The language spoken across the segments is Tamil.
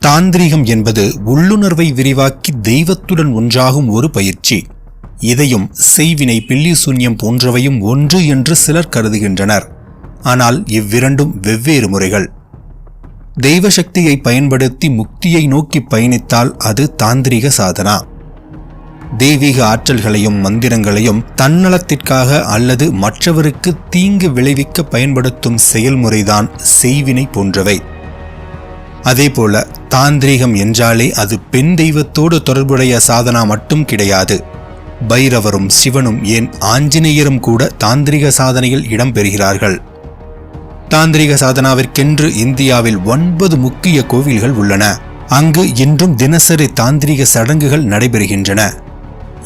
தாந்திரீகம் என்பது உள்ளுணர்வை விரிவாக்கி தெய்வத்துடன் ஒன்றாகும் ஒரு பயிற்சி. இதையும் செய்வினை, பில்லி சூன்யம் போன்றவையும் ஒன்று என்று சிலர் கருதுகின்றனர். ஆனால் இவ்விரண்டும் வெவ்வேறு முறைகள். தெய்வ சக்தியை பயன்படுத்தி முக்தியை நோக்கி பயணித்தால் அது தாந்திரிக சாதனா. தெய்வீக ஆற்றல்களையும் மந்திரங்களையும் தன்னலத்திற்காக அல்லது மற்றவருக்கு தீங்கு விளைவிக்க பயன்படுத்தும் செயல்முறைதான் செய்வினை போன்றவை. அதேபோல தாந்திரீகம் என்றாலே அது பெண் தெய்வத்தோடு தொடர்புடைய சாதனா மட்டும் கிடையாது. பைரவரும் சிவனும், ஏன் ஆஞ்சநேயரும் கூட தாந்திரிக சாதனையில் இடம்பெறுகிறார்கள். தாந்திரிக சாதனாவிற்கென்று இந்தியாவில் 9 முக்கிய கோவில்கள் உள்ளன. அங்கு இன்றும் தினசரி தாந்திரிக சடங்குகள் நடைபெறுகின்றன.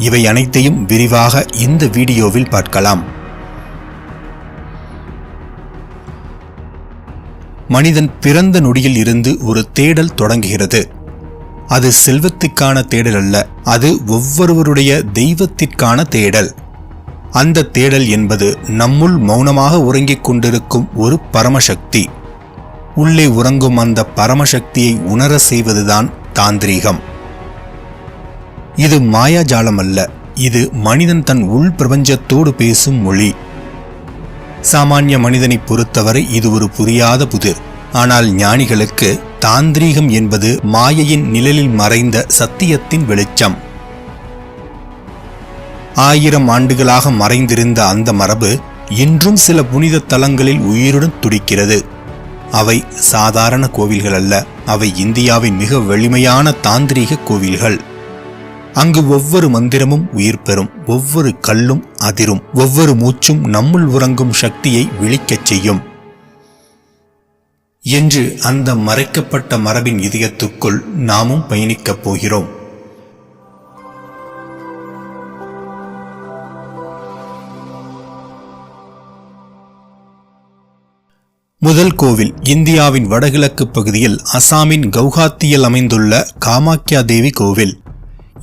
இவை அனைத்தையும் விரிவாக இந்த வீடியோவில் பார்க்கலாம். மனிதன் பிறந்த நொடியில் இருந்து ஒரு தேடல் தொடங்குகிறது. அது செல்வத்துக்கான தேடல் அல்ல, அது ஒவ்வொருவருடைய தெய்வத்திற்கான தேடல். அந்த தேடல் என்பது நம்முள் மௌனமாக உறங்கிக் கொண்டிருக்கும் ஒரு பரமசக்தி. உள்ளே உறங்கும் அந்த பரமசக்தியை உணர செய்வதுதான் தாந்திரீகம். இது மாயாஜாலம் அல்ல, இது மனிதன் தன் உள் பிரபஞ்சத்தோடு பேசும் மொழி. சாமானிய மனிதனை பொறுத்தவரை இது ஒரு புரியாத புதிர். ஆனால் ஞானிகளுக்கு தாந்திரீகம் என்பது மாயையின் நிழலில் மறைந்த சத்தியத்தின் வெளிச்சம். 1000 ஆண்டுகளாக மறைந்திருந்த அந்த மரபு இன்றும் சில புனித தலங்களில் உயிருடன் துடிக்கிறது. அவை சாதாரண கோவில்கள் அல்ல, அவை இந்தியாவின் மிக வலிமையான தாந்திரீக கோவில்கள். அங்கு ஒவ்வொரு மந்திரமும் உயிர் பெறும், ஒவ்வொரு கல்லும் அதிரும், ஒவ்வொரு மூச்சும் நம்முள் உறங்கும் சக்தியை விழிக்கச் செய்யும். என்று அந்த மறைக்கப்பட்ட மரபின் இதயத்துக்குள் நாமும் பயணிக்கப் போகிறோம். முதல் கோவில் இந்தியாவின் வடகிழக்கு பகுதியில் அசாமின் கவுஹாத்தியில் அமைந்துள்ள காமாக்யா தேவி கோவில்.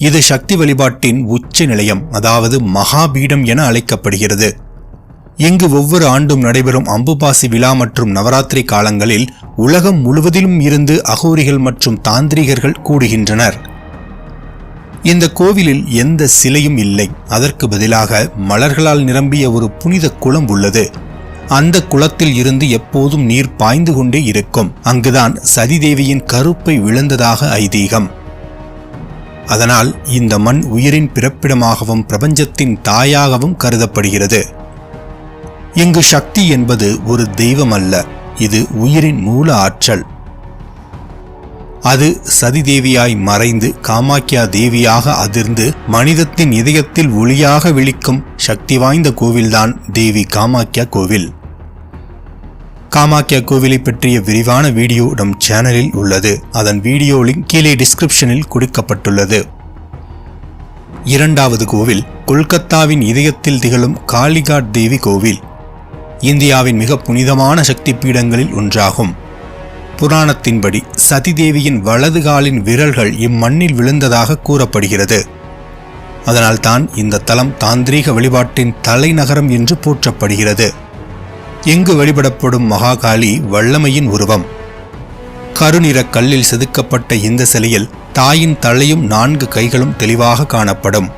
இது சக்தி வழிபாட்டின் உச்ச நிலையம், அதாவது மகாபீடம் என அழைக்கப்படுகிறது. இங்கு ஒவ்வொரு ஆண்டும் நடைபெறும் அம்புபாசி விழா மற்றும் நவராத்திரி காலங்களில் உலகம் முழுவதிலும் இருந்து அகோரிகள் மற்றும் தாந்திரிகர்கள் கூடுகின்றனர். இந்த கோவிலில் எந்த சிலையும் இல்லை. அதற்கு பதிலாக மலர்களால் நிரம்பிய ஒரு புனித குளம் உள்ளது. அந்த குளத்தில் இருந்து எப்போதும் நீர் பாய்ந்து கொண்டே இருக்கும். அங்குதான் சதிதேவியின் கருப்பை விழுந்ததாக ஐதீகம். அதனால் இந்த மண் உயிரின் பிறப்பிடமாகவும் பிரபஞ்சத்தின் தாயாகவும் கருதப்படுகிறது. இங்கு சக்தி என்பது ஒரு தெய்வம் அல்ல, இது உயிரின் மூல ஆற்றல். அது சதிதேவியாய் மறைந்து காமாக்யா தேவியாக அதிர்ந்து மனிதத்தின் இதயத்தில் ஒளியாக விழிக்கும் சக்தி வாய்ந்த கோவில்தான் தேவி காமாக்யா கோவில். காமாக்யா கோவிலை பற்றிய விரிவான வீடியோ நம் சேனலில் உள்ளது. அதன் வீடியோ லிங்க் கீழே டிஸ்கிரிப்ஷனில் கொடுக்கப்பட்டுள்ளது. இரண்டாவது கோவில் கொல்கத்தாவின் இதயத்தில் திகழும் காளிகாட் தேவி கோவில். இந்தியாவின் மிக புனிதமான சக்தி பீடங்களில் ஒன்றாகும். புராணத்தின்படி சதிதேவியின் வலது காலின் விரல்கள் இம்மண்ணில் விழுந்ததாக கூறப்படுகிறது. அதனால்தான் இந்த தலம் தாந்திரீக வழிபாட்டின் தலைநகரம் என்று போற்றப்படுகிறது. இங்கு வழிபடப்படும் மகாகாளி வல்லமையின் உருவம். கருநிற கல்லில் செதுக்கப்பட்ட இந்த சிலையில் தாயின் தலையும் 4 கைகளும் தெளிவாக காணப்படும்.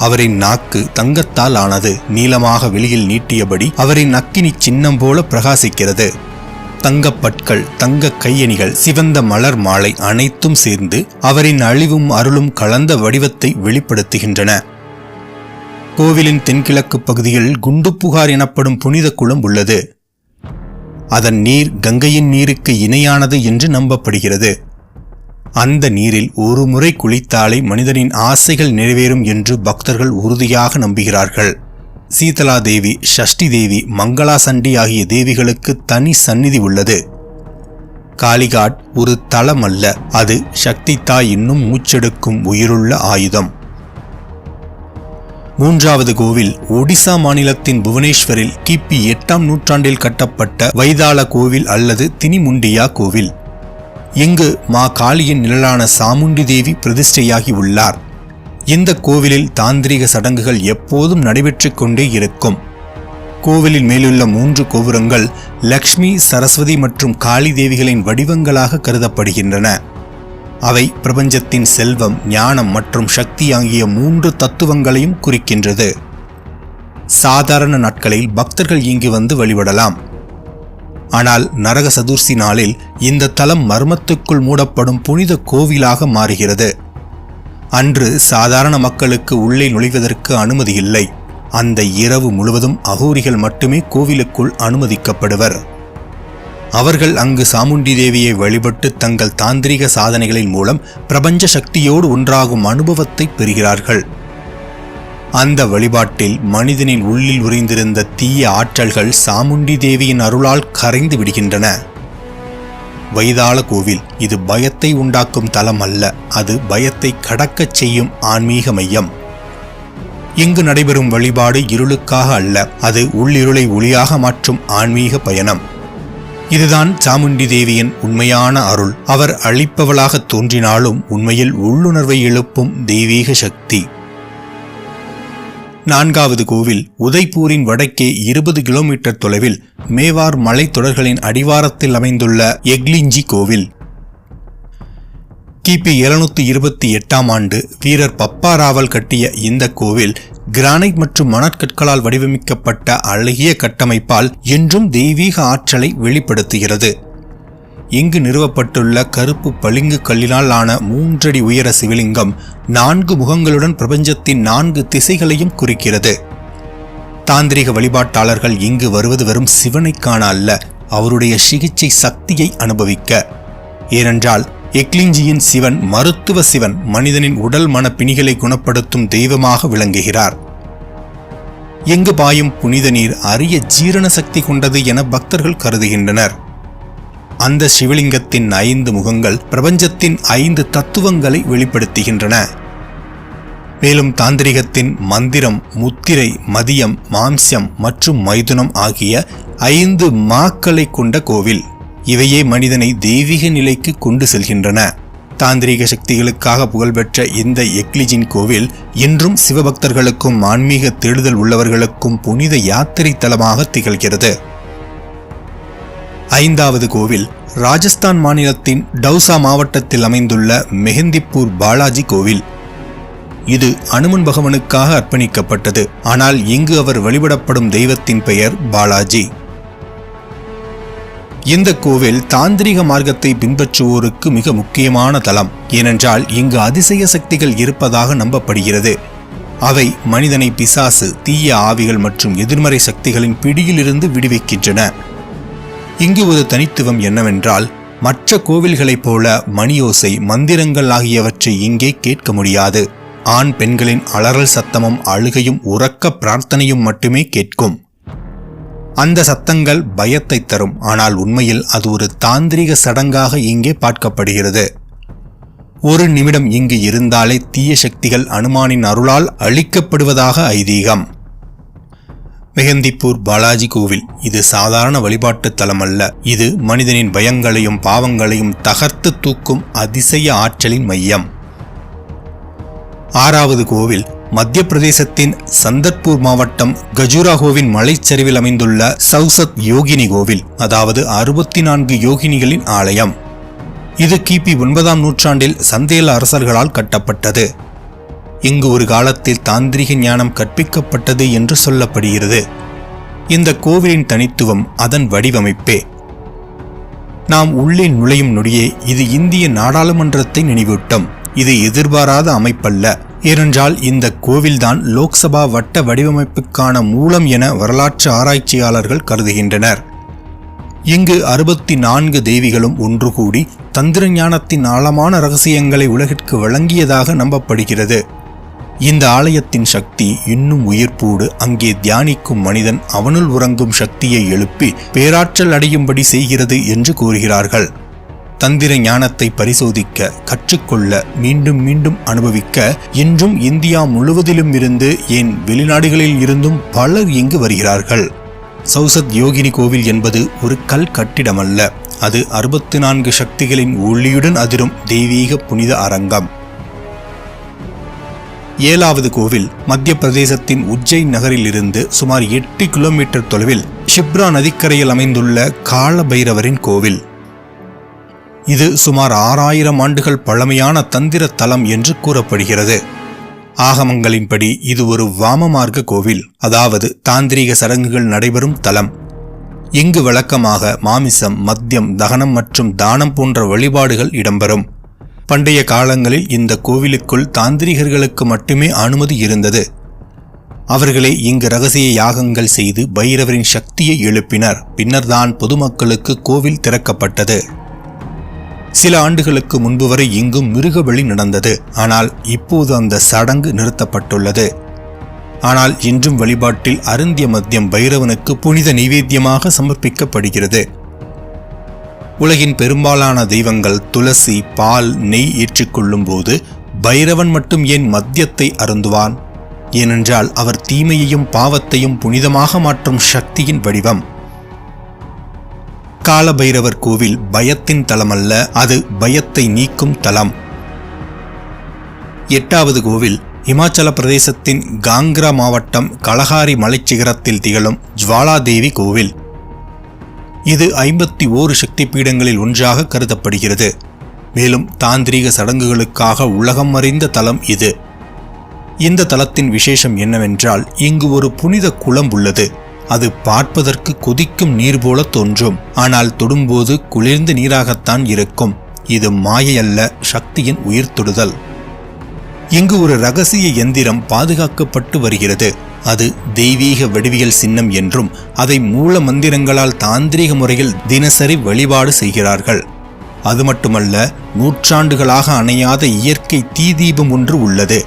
அவரின் நாக்கு தங்கத்தால் ஆனது. நீளமாக வெளியில் நீட்டியபடி அவரின் அக்கினி சின்னம் போல பிரகாசிக்கிறது. தங்கப்பற்கள், தங்க கையணிகள், சிவந்த மலர் மாலை அனைத்தும் சேர்ந்து அவரின் அழிவும் அருளும் கலந்த வடிவத்தை வெளிப்படுத்துகின்றன. கோவிலின் தென்கிழக்கு பகுதியில் குண்டுப்புகார் எனப்படும் புனித குளம் உள்ளது. அதன் நீர் கங்கையின் நீருக்கு இணையானது என்று நம்பப்படுகிறது. அந்த நீரில் ஒரு முறை குளித்தாலே மனிதனின் ஆசைகள் நிறைவேறும் என்று பக்தர்கள் உறுதியாக நம்புகிறார்கள். சீதலா தேவி, ஷஷ்டி தேவி, மங்களா சண்டி ஆகிய தேவிகளுக்கு தனி சந்நிதி உள்ளது. காளிகாட் ஒரு தலம் அல்ல, அது சக்தி தாய் இன்னும் மூச்செடுக்கும் உயிருள்ள ஆயுதம். மூன்றாவது கோவில் ஒடிசா மாநிலத்தின் புவனேஸ்வரில் கிபி 8ஆம் நூற்றாண்டில் கட்டப்பட்ட வைதாள கோவில் அல்லது தினிமுண்டியா கோவில். இங்கு மா காளியின் நிழலான சாமுண்டி தேவி பிரதிஷ்டையாகி உள்ளார். இந்த கோவிலில் தாந்திரிக சடங்குகள் எப்போதும் நடைபெற்றுக் கொண்டே இருக்கும். கோவிலின் மேலுள்ள 3 கோபுரங்கள் லக்ஷ்மி, சரஸ்வதி மற்றும் காளி தேவிகளின் வடிவங்களாக கருதப்படுகின்றன. அவை பிரபஞ்சத்தின் செல்வம், ஞானம் மற்றும் சக்தி ஆகிய 3 தத்துவங்களையும் குறிக்கின்றது. சாதாரண நாட்களில் பக்தர்கள் இங்கு வந்து வழிபடலாம். ஆனால் நரக சதுர்த்தி நாளில் இந்த தலம் மர்மத்துக்குள் மூடப்படும் புனித கோவிலாக மாறுகிறது. அன்று சாதாரண மக்களுக்கு உள்ளே நுழைவதற்கு அனுமதி இல்லை. அந்த இரவு முழுவதும் அகோரிகள் மட்டுமே கோவிலுக்குள் அனுமதிக்கப்படுவர். அவர்கள் அங்கு சாமுண்டி தேவியை வழிபட்டு தங்கள் தாந்திரிக சாதனைகளின் மூலம் பிரபஞ்ச சக்தியோடு ஒன்றாகும் அனுபவத்தை பெறுகிறார்கள். அந்த வழிபாட்டில் மனிதனின் உள்ளில் உறைந்திருந்த தீய ஆற்றல்கள் சாமுண்டி தேவியின் அருளால் கரைந்து விடுகின்றன. வைதாள கோவில் இது பயத்தை உண்டாக்கும் தலம் அல்ல, அது பயத்தை கடக்கச் செய்யும் ஆன்மீக மையம். இங்கு நடைபெறும் வழிபாடு இருளுக்காக அல்ல, அது உள்ளிருளை ஒளியாக மாற்றும் ஆன்மீக பயணம். இதுதான் சாமுண்டி தேவியின் உண்மையான அருள். அவர் அழிப்பவளாக தோன்றினாலும் உண்மையில் உள்ளுணர்வை எழுப்பும் தெய்வீக சக்தி. 4வது கோவில் உதய்பூரின் வடக்கே 20 கிலோமீட்டர் தொலைவில் மேவார் மலைத்தொடர்களின் அடிவாரத்தில் அமைந்துள்ள எக்லிஞ்சி கோவில். கிபி 728ஆம் ஆண்டு வீரர் பப்பா ராவல் கட்டிய இந்த கோவில் கிரானைட் மற்றும் மணற்கற்களால் வடிவமைக்கப்பட்ட அழகிய கட்டமைப்பால் என்றும் தெய்வீக ஆற்றலை வெளிப்படுத்துகிறது. இங்கு நிறுவப்பட்டுள்ள கருப்பு பளிங்கு கல்லினால் ஆன 3 அடி உயர சிவலிங்கம் 4 முகங்களுடன் பிரபஞ்சத்தின் 4 திசைகளையும் குறிக்கிறது. தாந்திரிக வழிபாட்டாளர்கள் இங்கு வருவது வெறும் சிவனை காண அல்ல, அவருடைய சிகிச்சை சக்தியை அனுபவிக்க. ஏனென்றால் எக்லிஞ்சியின் சிவன் மருத்துவ சிவன், மனிதனின் உடல் மன பிணிகளை குணப்படுத்தும் தெய்வமாக விளங்குகிறார். எங்கு பாயும் புனித நீர் அரிய ஜீரண சக்தி கொண்டது என பக்தர்கள் கருதுகின்றனர். அந்த சிவலிங்கத்தின் 5 முகங்கள் பிரபஞ்சத்தின் 5 தத்துவங்களை வெளிப்படுத்துகின்றன. மேலும் தாந்திரிகத்தின் மந்திரம், முத்திரை, மதியம், மாம்சம் மற்றும் மைதுனம் ஆகிய 5 மாக்களை கொண்ட கோவில். இவையே மனிதனை தெய்வீக நிலைக்கு கொண்டு செல்கின்றன. தாந்திரிக சக்திகளுக்காக புகழ்பெற்ற இந்த எக்லிஜின் கோவில் இன்றும் சிவபக்தர்களுக்கும் ஆன்மீக தேடுதல் உள்ளவர்களுக்கும் புனித யாத்திரை தலமாக திகழ்கிறது. 5வது கோவில் ராஜஸ்தான் மாநிலத்தின் டவுசா மாவட்டத்தில் அமைந்துள்ள மெஹந்திப்பூர் பாலாஜி கோவில். இது அனுமன் பகவானுக்காக அர்ப்பணிக்கப்பட்டது. ஆனால் இங்கு அவர் வழிபடப்படும் தெய்வத்தின் பெயர் பாலாஜி. இந்த கோவில் தாந்திரிக மார்க்கத்தை பின்பற்றுவோருக்கு மிக முக்கியமான தலம். ஏனென்றால் இங்கு அதிசய சக்திகள் இருப்பதாக நம்பப்படுகிறது. அவை மனிதனை பிசாசு, தீய ஆவிகள் மற்றும் எதிர்மறை சக்திகளின் பிடியிலிருந்து விடுவிக்கின்றன. இங்கு ஒரு தனித்துவம் என்னவென்றால், மற்ற கோவில்களைப் போல மணியோசை, மந்திரங்கள் ஆகியவற்றை இங்கே கேட்க முடியாது. ஆண் பெண்களின் அலறல் சத்தமும் அழுகையும் உறக்க பிரார்த்தனையும் மட்டுமே கேட்கும். அந்த சத்தங்கள் பயத்தை தரும், ஆனால் உண்மையில் அது ஒரு தாந்திரிக சடங்காக இங்கே பார்க்கப்படுகிறது. ஒரு நிமிடம் இங்கு இருந்தாலே தீய சக்திகள் அனுமானின் அருளால் அழிக்கப்படுவதாக ஐதீகம். மெஹந்திப்பூர் பாலாஜி கோவில் இது சாதாரண வழிபாட்டு தலம் அல்ல. இது மனிதனின் பயங்களையும் பாவங்களையும் தகர்த்து தூக்கும் அதிசய ஆற்றலின் மையம். 6வது கோவில் மத்திய பிரதேசத்தின் சந்தர்பூர் மாவட்டம் கஜுராஹோவின் மலைச்சரிவில் அமைந்துள்ள சௌசத் யோகினி கோவில், அதாவது 64 யோகினிகளின் ஆலயம். இது கிபி 9ஆம் நூற்றாண்டில் சந்தேல அரசர்களால் கட்டப்பட்டது. இங்கு ஒரு காலத்தில் தாந்திரிக ஞானம் கற்பிக்கப்பட்டது என்று சொல்லப்படுகிறது. இந்த கோவிலின் தனித்துவம் அதன் வடிவமைப்பே. நாம் உள்ளே நுழையும் நொடியே இது இந்திய நாடாளுமன்றத்தை நினைவூட்டும். இது எதிர்பாராத அமைப்பல்ல. ஏனென்றால் இந்த கோவில்தான் லோக்சபா வட்ட வடிவமைப்புக்கான மூலம் என வரலாற்று ஆராய்ச்சியாளர்கள் கருதுகின்றனர். இங்கு 64 தேவிகளும் ஒன்று கூடி தந்திர ஞானத்தின் ஆழமான இரகசியங்களை உலகிற்கு வழங்கியதாக நம்பப்படுகிறது. இந்த ஆலயத்தின் சக்தி இன்னும் உயிர்ப்போடு அங்கே தியானிக்கும் மனிதன் அவனுள் உறங்கும் சக்தியை எழுப்பி பேராற்றல் அடையும்படி செய்கிறது என்று கூறுகிறார்கள். தந்திர ஞானத்தை பரிசோதிக்க, கற்றுக்கொள்ள, மீண்டும் மீண்டும் அனுபவிக்க இன்றும் இந்தியா முழுவதிலும் இருந்து, ஏன் வெளிநாடுகளில் இருந்தும் பலர் இங்கு வருகிறார்கள். சௌசத் யோகினி கோவில் என்பது ஒரு கல் கட்டிடமல்ல, அது 64 சக்திகளின் ஒளியுடன் அதிரும் தெய்வீக புனித அரங்கம். 7வது கோவில் மத்திய பிரதேசத்தின் உஜ்ஜைன் நகரில் இருந்து சுமார் 8 கிலோமீட்டர் தொலைவில் ஷிப்ரா நதிக்கரையில் அமைந்துள்ள கால பைரவரின் கோவில். இது சுமார் 6000 ஆண்டுகள் பழமையான தந்திர தலம் என்று கூறப்படுகிறது. ஆகமங்களின்படி இது ஒரு வாமமார்க்க கோவில், அதாவது தாந்திரீக சடங்குகள் நடைபெறும் தலம். இங்கு வழக்கமாக மாமிசம், மദ്യം, தகனம் மற்றும் தானம் போன்ற வழிபாடுகள் இடம்பெறும். பண்டைய காலங்களில் இந்த கோவிலுக்குள் தாந்திரிகர்களுக்கு மட்டுமே அனுமதி இருந்தது. அவர்களே இங்கு ரகசிய யாகங்கள் செய்து பைரவரின் சக்தியை எழுப்பினர். பின்னர்தான் பொதுமக்களுக்கு கோவில் திறக்கப்பட்டது. சில ஆண்டுகளுக்கு முன்பு வரை இங்கும் மிருக பலி நடந்தது. ஆனால் இப்போது அந்த சடங்கு நிறுத்தப்பட்டுள்ளது. ஆனால் இன்றும் வழிபாட்டில் அருந்திய மദ്യം பைரவனுக்கு புனித நைவேத்தியமாக சமர்ப்பிக்கப்படுகிறது. உலகின் பெரும்பாலான தெய்வங்கள் துளசி, பால், நெய் ஏற்றுக்கொள்ளும் போது பைரவன் மட்டும் ஏன் மദ്யத்தை அருந்துவான்? ஏனென்றால் அவர் தீமையையும் பாவத்தையும் புனிதமாக மாற்றும் சக்தியின் வடிவம். கால பைரவர் கோவில் பயத்தின் தலமல்ல, அது பயத்தை நீக்கும் தலம். 8வது கோவில் இமாச்சல பிரதேசத்தின் காங்க்ரா மாவட்டம் கலஹாரி மலைச்சிகரத்தில் திகழும் ஜுவாலாதேவி கோவில். இது 51 சக்தி பீடங்களில் ஒன்றாக கருதப்படுகிறது. மேலும் தாந்திரீக சடங்குகளுக்காக உலகம் அறிந்த தலம் இது. இந்த தலத்தின் விசேஷம் என்னவென்றால் இங்கு ஒரு புனித குளம் உள்ளது. அது பார்ப்பதற்கு கொதிக்கும் நீர் போல தோன்றும், ஆனால் தொடும்போது குளிர்ந்த நீராகத்தான் இருக்கும். இது மாயை அல்ல, சக்தியின் உயிர் தொடுதல். இங்கு ஒரு இரகசிய எந்திரம் பாதுகாக்கப்பட்டு வருகிறது. அது தெய்வீக வடிவியல் சின்னம் என்றும் அதை மூல மந்திரங்களால் தாந்திரீக முறையில் தினசரி வழிபாடு செய்கிறார்கள். அது மட்டுமல்ல, நூற்றாண்டுகளாக அணையாத இயற்கை தீ தீபம் ஒன்று உள்ளது.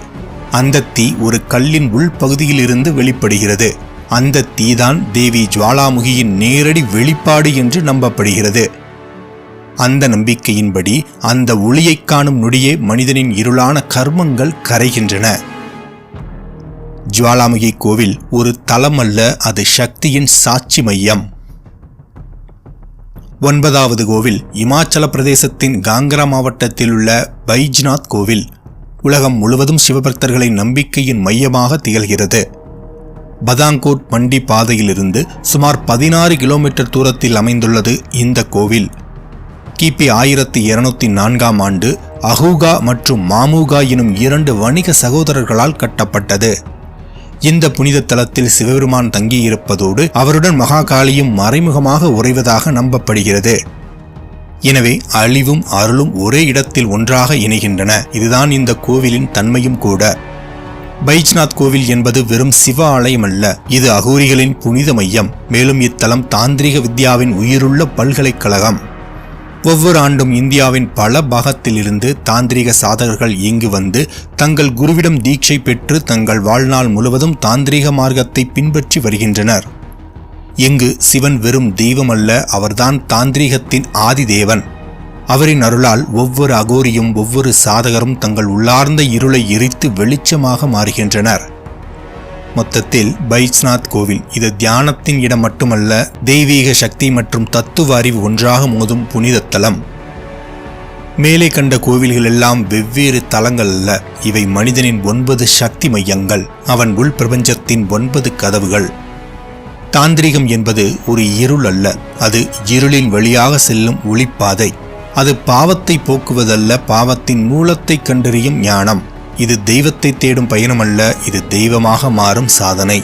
அந்த தீ ஒரு கல்லின் உள்பகுதியில் இருந்து வெளிப்படுகிறது. அந்த தீதான் தேவி ஜுவாலாமுகியின் நேரடி வெளிப்பாடு என்று நம்பப்படுகிறது. அந்த நம்பிக்கையின்படி அந்த ஒளியைக் காணும் நொடியே மனிதனின் இருளான கர்மங்கள் கரைகின்றன. ஜுவாலாமுகி கோவில் ஒரு தலம் அல்ல, அது சக்தியின் சாட்சி மையம். 9வது கோவில் இமாச்சல பிரதேசத்தின் காங்க்ரா மாவட்டத்தில் உள்ள பைஜ்நாத் கோவில். உலகம் முழுவதும் சிவபக்தர்களின் நம்பிக்கையின் மையமாக திகழ்கிறது. பதாங்கோட் மண்டி பாதையிலிருந்து சுமார் 16 கிலோமீட்டர் தூரத்தில் அமைந்துள்ளது இந்த கோவில். கிபி 1204ஆம் ஆண்டு அஹூகா மற்றும் மாமூகா எனும் 2 வணிக சகோதரர்களால் கட்டப்பட்டது. இந்த புனித தலத்தில் சிவபெருமான் தங்கியிருப்பதோடு அவருடன் மகாகாளியும் மறைமுகமாக உறைவதாக நம்பப்படுகிறது. எனவே அழிவும் அருளும் ஒரே இடத்தில் ஒன்றாக இணைகின்றன. இதுதான் இந்த கோவிலின் தன்மையும் கூட. பைஜ்நாத் கோவில் என்பது வெறும் சிவ ஆலயம் அல்ல, இது அகோரிகளின் புனித மையம். மேலும் இத்தலம் தாந்திரிக வித்யாவின் உயிருள்ள பல்கலைக்கழகம். ஒவ்வொரு ஆண்டும் இந்தியாவின் பல பாகத்திலிருந்து தாந்திரிக சாதகர்கள் இங்கு வந்து தங்கள் குருவிடம் தீட்சை பெற்று தங்கள் வாழ்நாள் முழுவதும் தாந்திரிக மார்க்கத்தை பின்பற்றி வருகின்றனர். இங்கு சிவன் வெறும் தெய்வம் அல்ல, அவர்தான் தாந்திரிகத்தின் ஆதி தேவன். அவரின் அருளால் ஒவ்வொரு அகோரியும் ஒவ்வொரு சாதகரும் தங்கள் உள்ளார்ந்த இருளை எரித்து வெளிச்சமாக மாறுகின்றனர். மொத்தத்தில் பைஜ்நாத் கோவில் இது தியானத்தின் இடம் மட்டுமல்ல, தெய்வீக சக்தி மற்றும் தத்துவ அறிவு ஒன்றாக மோதும் புனித தலம். மேலே கண்ட கோவில்கள் எல்லாம் வெவ்வேறு தலங்கள் அல்ல, இவை மனிதனின் 9 சக்தி மையங்கள், அவன் உள் பிரபஞ்சத்தின் 9 கதவுகள். தாந்திரிகம் என்பது ஒரு இருள் அல்ல, அது இருளின் வழியாக செல்லும் ஒளிப்பாதை. அது பாவத்தை போக்குவதல்ல, பாவத்தின் மூலத்தை கண்டறியும் ஞானம். இது தெய்வத்தை தேடும் பயணமல்ல, இது தெய்வமாக மாறும் சாதனை.